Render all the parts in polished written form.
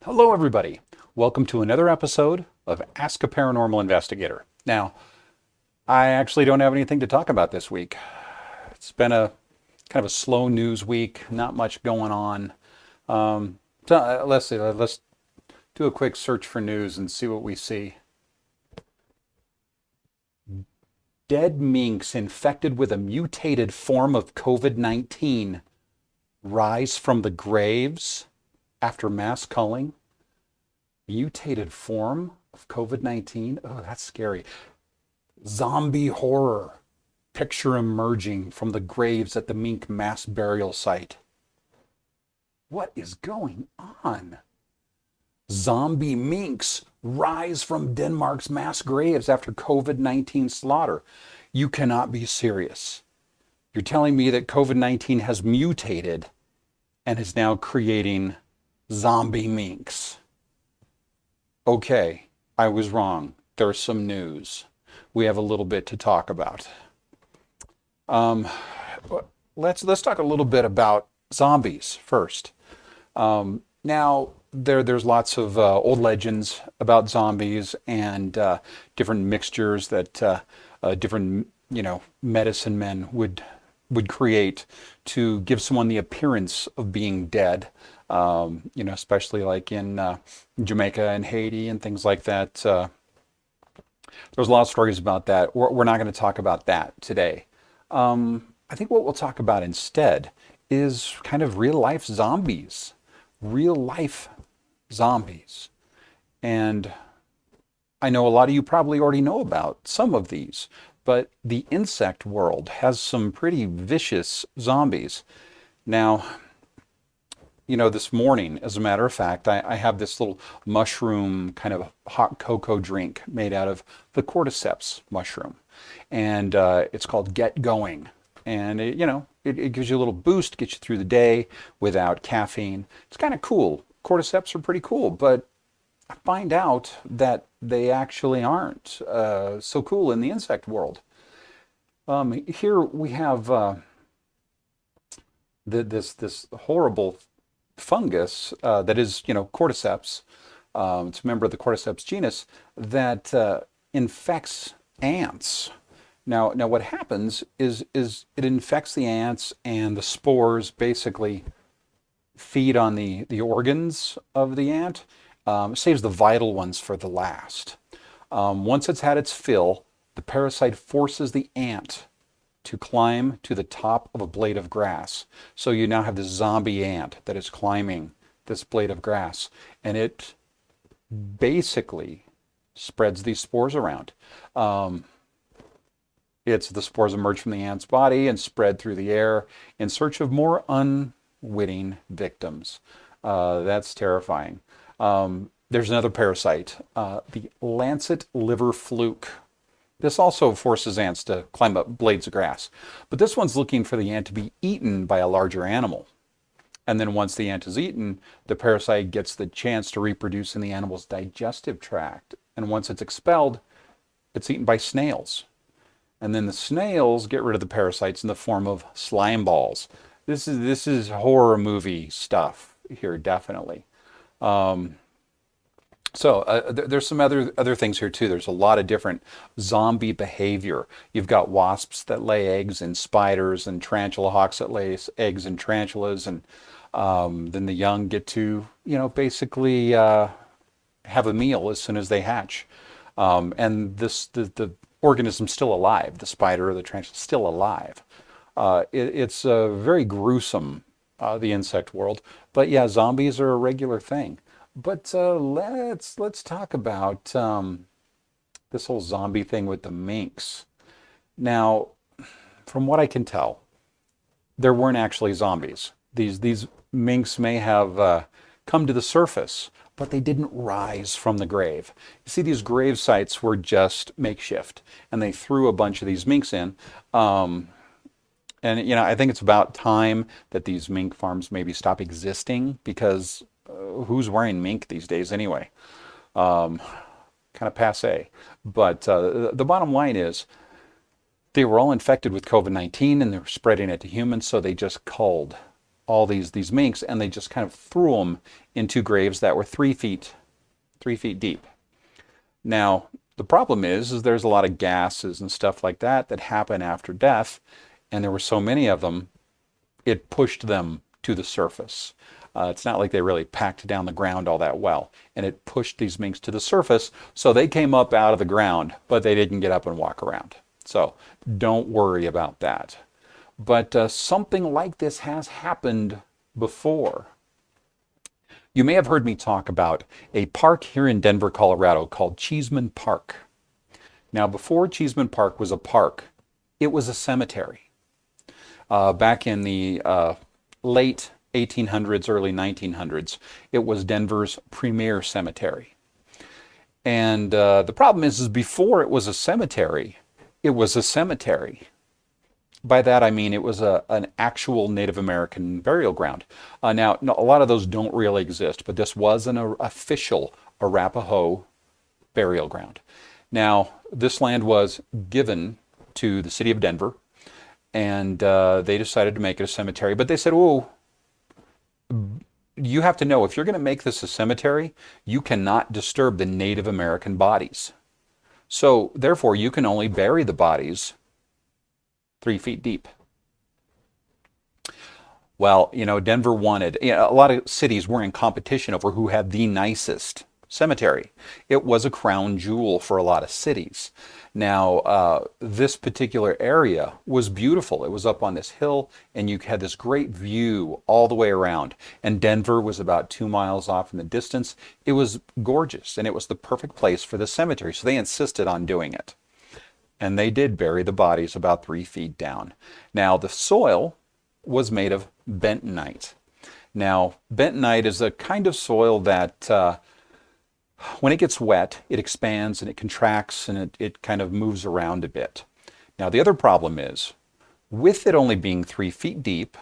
Hello, everybody. Welcome to another episode of Ask a Paranormal Investigator. Now, I actually don't have anything to talk about this week. It's been a kind of a slow news week, not much going on. Let's see, let's do a quick search for news and see what we see. Dead minks infected with a mutated form of COVID-19 rise from the graves after mass culling. Mutated form of COVID-19. Oh, that's scary. Zombie horror. Picture emerging from the graves at the mink mass burial site. What is going on? Zombie minks rise from Denmark's mass graves after COVID-19 slaughter. You cannot be serious. You're telling me that COVID-19 has mutated and is now creating zombie minks. Okay, I was wrong. There's some news. We have a little bit to talk about. Um, let's talk a little bit about zombies first. Now there's lots of old legends about zombies and different mixtures that different medicine men would create to give someone the appearance of being dead. Especially like in Jamaica and Haiti and things like that. There's a lot of stories about that. We're not going to talk about that today. I think what we'll talk about instead is kind of real life zombies. Real life zombies. And I know a lot of you probably already know about some of these, but the insect world has some pretty vicious zombies. Now, this morning, as a matter of fact, I have this little mushroom kind of hot cocoa drink made out of the cordyceps mushroom. And it's called Get Going. And, it gives you a little boost, gets you through the day without caffeine. It's kind of cool. Cordyceps are pretty cool, but I find out that they actually aren't so cool in the insect world. Here we have this horrible fungus that is, cordyceps. It's a member of the cordyceps genus that infects ants. Now, what happens is it infects the ants, and the spores basically feed on the organs of the ant. Saves the vital ones for the last. Once it's had its fill, the parasite forces the ant to climb to the top of a blade of grass. So you now have this zombie ant that is climbing this blade of grass, and it basically spreads these spores around. The spores emerge from the ant's body and spread through the air in search of more unwitting victims. That's terrifying. There's another parasite, the lancet liver fluke. This also forces ants to climb up blades of grass. But this one's looking for the ant to be eaten by a larger animal. And then once the ant is eaten, the parasite gets the chance to reproduce in the animal's digestive tract. And once it's expelled, it's eaten by snails. And then the snails get rid of the parasites in the form of slime balls. This is horror movie stuff here, definitely. There's some other things here too. There's a lot of different zombie behavior. You've got wasps that lay eggs in spiders, and tarantula hawks that lay eggs in tarantulas, and then the young get to basically have a meal as soon as they hatch. And the organism's still alive. The spider or the tarantula is still alive. It's very gruesome, the insect world. But yeah, zombies are a regular thing. But let's talk about this whole zombie thing with the minks. Now, from what I can tell, there weren't actually zombies. These minks may have come to the surface, but they didn't rise from the grave. You see, these grave sites were just makeshift, and they threw a bunch of these minks in. I think it's about time that these mink farms maybe stop existing, because who's wearing mink these days anyway? Kind of passe. But the bottom line is they were all infected with COVID-19 and they were spreading it to humans, so they just culled all these minks, and they just kind of threw them into graves that were 3 feet deep. Now, the problem is there's a lot of gases and stuff like that that happen after death, and there were so many of them, it pushed them to the surface. It's not like they really packed down the ground all that well, and it pushed these minks to the surface, so they came up out of the ground, but they didn't get up and walk around. So don't worry about that. But something like this has happened before. You may have heard me talk about a park here in Denver, Colorado called Cheeseman Park. Now, before Cheeseman Park was a park, it was a cemetery. Back in the late 1800s, early 1900s, it was Denver's premier cemetery. And the problem is before it was a cemetery, it was a cemetery. By that I mean it was an actual Native American burial ground. Now, a lot of those don't really exist, but this was an official Arapaho burial ground. Now, this land was given to the city of Denver, and they decided to make it a cemetery. But they said, oh, you have to know, if you're going to make this a cemetery, you cannot disturb the Native American bodies. So, therefore, you can only bury the bodies 3 feet deep. Well, Denver wanted, a lot of cities were in competition over who had the nicest cemetery. It was a crown jewel for a lot of cities. Now, this particular area was beautiful. It was up on this hill, and you had this great view all the way around. And Denver was about 2 miles off in the distance. It was gorgeous, and it was the perfect place for the cemetery, so they insisted on doing it. And they did bury the bodies about 3 feet down. Now, the soil was made of bentonite. Now, bentonite is a kind of soil that when it gets wet, it expands and it contracts and it kind of moves around a bit. Now, the other problem is, with it only being 3 feet deep,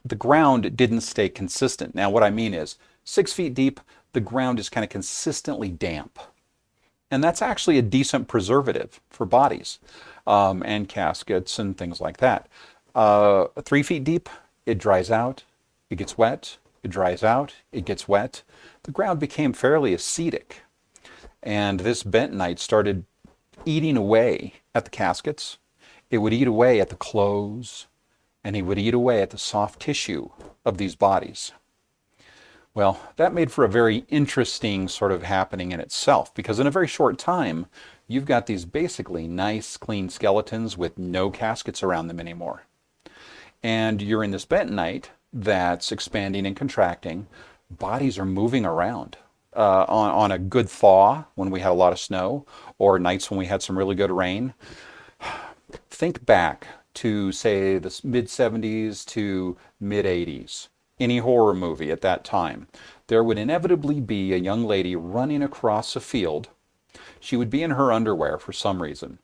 the ground didn't stay consistent. Now, what I mean is, 6 feet deep, the ground is kind of consistently damp. And that's actually a decent preservative for bodies and caskets and things like that. 3 feet deep, it dries out, it gets wet, it dries out, it gets wet. The ground became fairly acidic. And this bentonite started eating away at the caskets. It would eat away at the clothes, and it would eat away at the soft tissue of these bodies. Well, that made for a very interesting sort of happening in itself, because in a very short time, you've got these basically nice, clean skeletons with no caskets around them anymore. And you're in this bentonite that's expanding and contracting. Bodies are moving around. On a good thaw, when we had a lot of snow, or nights when we had some really good rain. Think back to, say, the mid-70s to mid-80s. Any horror movie at that time, there would inevitably be a young lady running across a field. She would be in her underwear for some reason,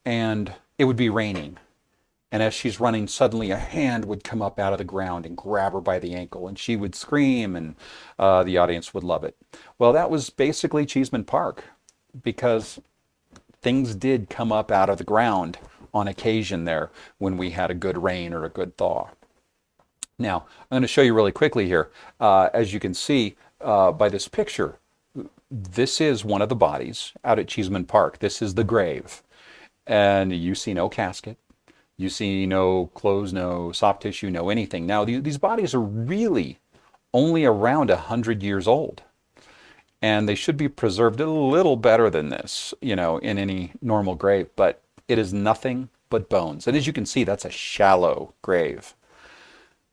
and it would be raining. And as she's running, suddenly a hand would come up out of the ground and grab her by the ankle, and she would scream, and the audience would love it. Well, that was basically Cheeseman Park, because things did come up out of the ground on occasion there when we had a good rain or a good thaw. Now, I'm going to show you really quickly here. As you can see by this picture, this is one of the bodies out at Cheeseman Park. This is the grave. And you see no casket. You see no clothes, no soft tissue, no anything. Now, these bodies are really only around 100 years old. And they should be preserved a little better than this, in any normal grave. But it is nothing but bones. And as you can see, that's a shallow grave.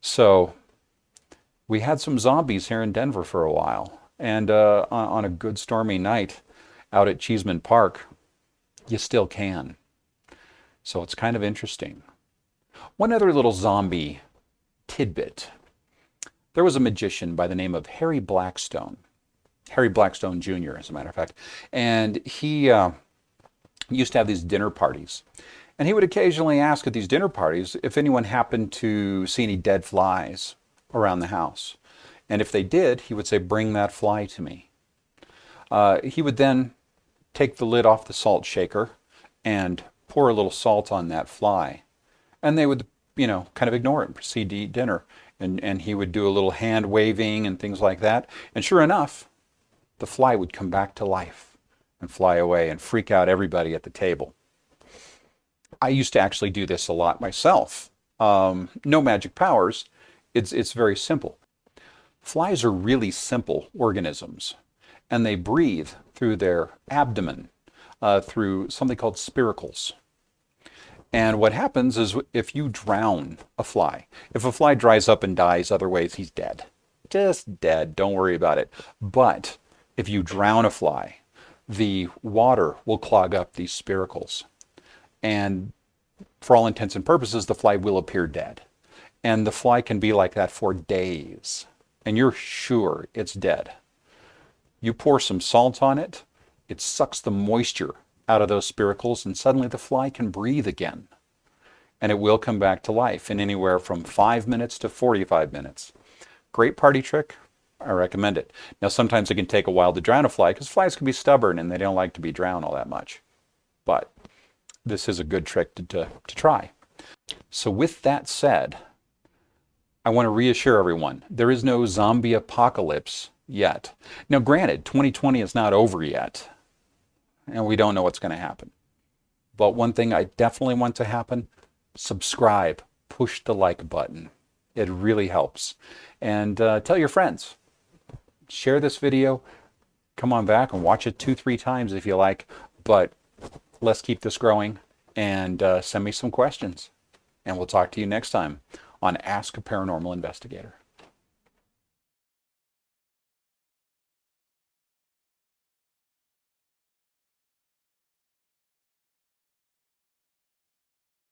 So we had some zombies here in Denver for a while. And on a good stormy night out at Cheeseman Park, you still can. So it's kind of interesting. One other little zombie tidbit. There was a magician by the name of Harry Blackstone Jr., as a matter of fact. And he used to have these dinner parties. And he would occasionally ask at these dinner parties if anyone happened to see any dead flies around the house. And if they did, he would say, "Bring that fly to me." He would then take the lid off the salt shaker and pour a little salt on that fly. And they would kind of ignore it and proceed to eat dinner. And he would do a little hand waving and things like that. And sure enough, the fly would come back to life and fly away and freak out everybody at the table. I used to actually do this a lot myself. No magic powers. It's very simple. Flies are really simple organisms, and they breathe through their abdomen, through something called spiracles. And what happens is if you drown a fly, if a fly dries up and dies other ways, he's dead. Just dead. Don't worry about it. But if you drown a fly, the water will clog up these spiracles. And for all intents and purposes, the fly will appear dead. And the fly can be like that for days. And you're sure it's dead. You pour some salt on it, it sucks the moisture out of those spiracles, and suddenly the fly can breathe again. And it will come back to life in anywhere from 5 minutes to 45 minutes. Great party trick. I recommend it. Now, sometimes it can take a while to drown a fly because flies can be stubborn and they don't like to be drowned all that much. But this is a good trick to try. So with that said, I want to reassure everyone, there is no zombie apocalypse yet. Now, granted, 2020 is not over yet, and we don't know what's going to happen. But one thing I definitely want to happen, subscribe, push the like button. It really helps. And tell your friends. Share this video. Come on back and watch it 2-3 times if you like. But let's keep this growing, and send me some questions. And we'll talk to you next time on Ask a Paranormal Investigator.